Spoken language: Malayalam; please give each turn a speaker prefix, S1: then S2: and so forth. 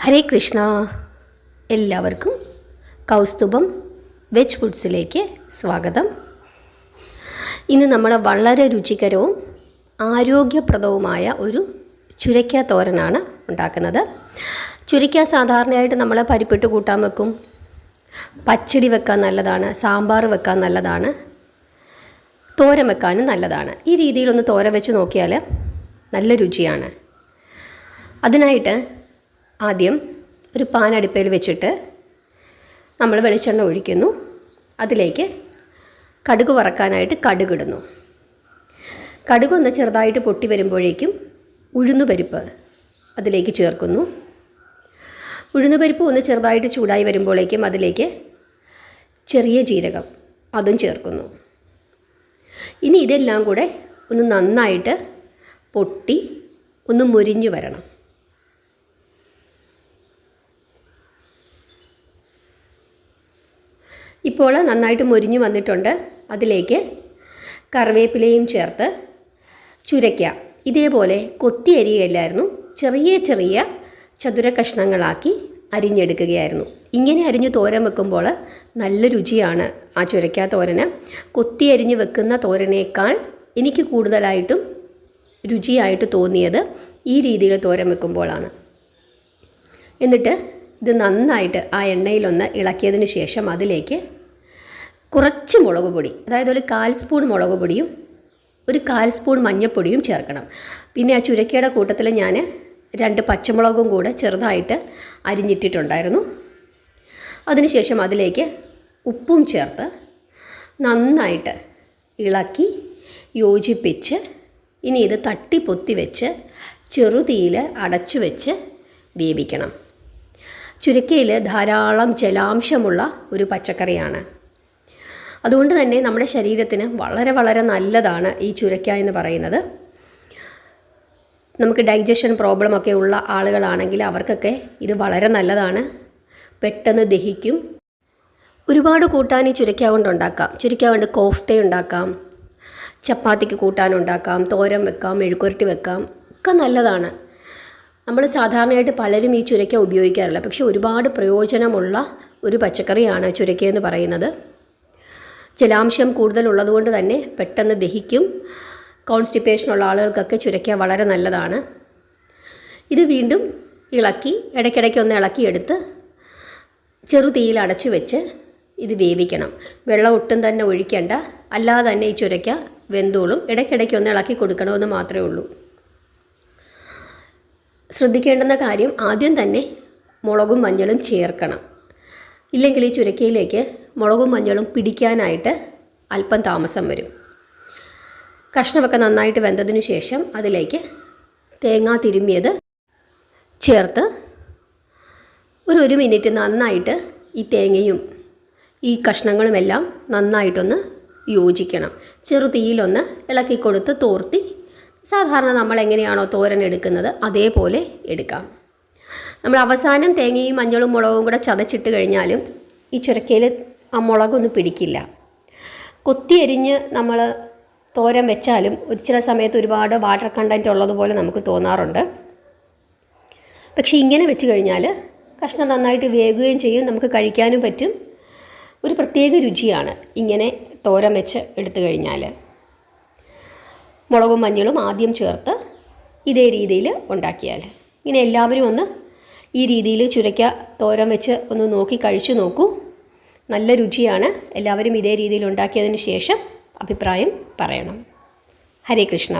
S1: ഹരേ കൃഷ്ണ. എല്ലാവർക്കും കൗസ്തുഭം വെജ് ഫുഡ്സിലേക്ക് സ്വാഗതം. ഇന്ന് നമ്മൾ വളരെ രുചികരവും ആരോഗ്യപ്രദവുമായ ഒരു ചുരയ്ക്ക തോരനാണ് ഉണ്ടാക്കുന്നത്. ചുരയ്ക്ക സാധാരണയായിട്ട് നമ്മൾ പരിപ്പിട്ട് കൂട്ടാൻ വെക്കും, പച്ചടി വെക്കാൻ നല്ലതാണ്, സാമ്പാർ വെക്കാൻ നല്ലതാണ്, തോരൻ വെക്കാനും നല്ലതാണ്. ഈ രീതിയിലൊന്ന് തോരൻ വെച്ച് നോക്കിയാൽ നല്ല രുചിയാണ്. അതിനായിട്ട് ആദ്യം ഒരു പാൻ അടുപ്പയിൽ വെച്ചിട്ട് നമ്മൾ വെളിച്ചെണ്ണ ഒഴിക്കുന്നു. അതിലേക്ക് കടുക് വറക്കാനായിട്ട് കടുകിടുന്നു. കടുകൊന്ന് ചെറുതായിട്ട് പൊട്ടി വരുമ്പോഴേക്കും ഉഴുന്നുപരിപ്പ് അതിലേക്ക് ചേർക്കുന്നു. ഉഴുന്നുപരിപ്പ് ഒന്ന് ചെറുതായിട്ട് ചൂടായി വരുമ്പോഴേക്കും അതിലേക്ക് ചെറിയ ജീരകം അതും ചേർക്കുന്നു. ഇനി ഇതെല്ലാം കൂടെ ഒന്ന് നന്നായിട്ട് പൊട്ടി ഒന്ന് മൊരിഞ്ഞു വരണം. ഇപ്പോൾ നന്നായിട്ട് മൊരിഞ്ഞു വന്നിട്ടുണ്ട്. അതിലേക്ക് കറിവേപ്പിലയും ചേർത്ത് ചുരയ്ക്ക ഇതേപോലെ കൊത്തി അരിയുകയല്ലായിരുന്നു, ചെറിയ ചെറിയ ചതുര കഷ്ണങ്ങളാക്കി അരിഞ്ഞെടുക്കുകയായിരുന്നു. ഇങ്ങനെ അരിഞ്ഞ് തോരൻ വെക്കുമ്പോൾ നല്ല രുചിയാണ് ആ ചുരയ്ക്ക തോരന്. കൊത്തി അരിഞ്ഞ് വെക്കുന്ന തോരനേക്കാൾ എനിക്ക് കൂടുതലായിട്ടും രുചിയായിട്ട് തോന്നിയത് ഈ രീതിയിൽ തോരൻ വെക്കുമ്പോഴാണ്. എന്നിട്ട് ഇത് നന്നായിട്ട് ആ എണ്ണയിലൊന്ന് ഇളക്കിയതിന് ശേഷം അതിലേക്ക് കുറച്ച് മുളക് പൊടി, അതായത് ഒരു 1/4 സ്പൂൺ മുളക് പൊടിയും 1/4 സ്പൂൺ മഞ്ഞൾപ്പൊടിയും ചേർക്കണം. പിന്നെ ആ ചുരക്കയുടെ കൂട്ടത്തിൽ ഞാൻ 2 പച്ചമുളകും കൂടെ ചെറുതായിട്ട് അരിഞ്ഞിട്ടിട്ടുണ്ടായിരുന്നു. അതിനുശേഷം അതിലേക്ക് ഉപ്പും ചേർത്ത് നന്നായിട്ട് ഇളക്കി യോജിപ്പിച്ച് ഇനി ഇത് തട്ടി പൊത്തി വെച്ച് ചെറുതീയിൽ അടച്ചു വെച്ച് വേവിക്കണം. ചുരക്കയിൽ ധാരാളം ജലാംശമുള്ള ഒരു പച്ചക്കറിയാണ്. അതുകൊണ്ട് തന്നെ നമ്മുടെ ശരീരത്തിന് വളരെ വളരെ നല്ലതാണ് ഈ ചുരക്ക എന്ന് പറയുന്നത്. നമുക്ക് ഡൈജഷൻ പ്രോബ്ലമൊക്കെ ഉള്ള ആളുകളാണെങ്കിൽ അവർക്കൊക്കെ ഇത് വളരെ നല്ലതാണ്. പെട്ടെന്ന് ദഹിക്കും. ഒരുപാട് കൂട്ടാൻ ഈ ചുരക്ക കൊണ്ട് ഉണ്ടാക്കാം. ചുരക്ക കൊണ്ട് കോഫ്ത ഉണ്ടാക്കാം, ചപ്പാത്തിക്ക് കൂട്ടാനുണ്ടാക്കാം, തോരൻ വെക്കാം, മെഴുക്കുരട്ടി വെക്കാം, ഒക്കെ നല്ലതാണ്. നമ്മൾ സാധാരണയായിട്ട് പലരും ഈ ചുരയ്ക്ക ഉപയോഗിക്കാറില്ല, പക്ഷെ ഒരുപാട് പ്രയോജനമുള്ള ഒരു പച്ചക്കറിയാണ് ചുരയ്ക്ക എന്ന് പറയുന്നത്. ജലാംശം കൂടുതലുള്ളതുകൊണ്ട് തന്നെ പെട്ടെന്ന് ദഹിക്കും. കോൺസ്റ്റിപ്പേഷനുള്ള ആളുകൾക്കൊക്കെ ചുരയ്ക്ക വളരെ നല്ലതാണ്. ഇത് വീണ്ടും ഇളക്കി ഇടയ്ക്കിടയ്ക്കൊന്ന് ഇളക്കിയെടുത്ത് ചെറുതീയിൽ അടച്ചു വെച്ച് ഇത് വേവിക്കണം. വെള്ളം ഒട്ടും തന്നെ ഒഴിക്കേണ്ട, അല്ലാതെ തന്നെ ഈ ചുരയ്ക്ക വെന്തോളും. ഇടയ്ക്കിടയ്ക്കൊന്ന് ഇളക്കി കൊടുക്കണമെന്ന് മാത്രമേ ഉള്ളൂ. ശ്രദ്ധിക്കേണ്ടുന്ന കാര്യം, ആദ്യം തന്നെ മുളകും മഞ്ഞളും ചേർക്കണം. ഇല്ലെങ്കിൽ ഈ ചുരക്കയിലേക്ക് മുളകും മഞ്ഞളും പിടിക്കാനായിട്ട് അല്പം താമസം വരും. കഷ്ണമൊക്കെ നന്നായിട്ട് വെന്തതിന് ശേഷം അതിലേക്ക് തേങ്ങ തിരുമ്മിയത് ചേർത്ത് ഒരു മിനിറ്റ് നന്നായിട്ട് ഈ തേങ്ങയും ഈ കഷ്ണങ്ങളുമെല്ലാം നന്നായിട്ടൊന്ന് യോജിക്കണം. ചെറുതീയിലൊന്ന് ഇളക്കിക്കൊടുത്ത് തോർത്തി സാധാരണ നമ്മൾ എങ്ങനെയാണോ തോരൻ എടുക്കുന്നത് അതേപോലെ എടുക്കാം. നമ്മൾ അവസാനം തേങ്ങയും മഞ്ഞളും മുളകും കൂടെ ചതച്ചിട്ട് കഴിഞ്ഞാലും ഈ ചുരക്കയിൽ ആ മുളകൊന്നും പിടിക്കില്ല. കൊത്തി അരിഞ്ഞ് നമ്മൾ തോരൻ വെച്ചാലും ചില സമയത്ത് ഒരുപാട് വാട്ടർ കണ്ടൻറ്റ് ഉള്ളതുപോലെ നമുക്ക് തോന്നാറുണ്ട്. പക്ഷേ ഇങ്ങനെ വെച്ച് കഴിഞ്ഞാൽ കഷ്ണം നന്നായിട്ട് വേകുകയും ചെയ്യും, നമുക്ക് കഴിക്കാനും പറ്റും. ഒരു പ്രത്യേക രുചിയാണ് ഇങ്ങനെ തോരൻ വെച്ച് എടുത്തു കഴിഞ്ഞാൽ. മുളകും മഞ്ഞളും ആദ്യം ചേർത്ത് ഇതേ രീതിയിൽ ഉണ്ടാക്കിയാൽ ഇങ്ങനെ എല്ലാവരും ഒന്ന് ഈ രീതിയിൽ ചുരയ്ക്ക തോരൻ വെച്ച് ഒന്ന് നോക്കി കഴിച്ചു നോക്കൂ. നല്ല രുചിയാണ്. എല്ലാവരും ഇതേ രീതിയിൽ ഉണ്ടാക്കിയതിന് ശേഷം അഭിപ്രായം പറയണം. ഹരേ കൃഷ്ണ.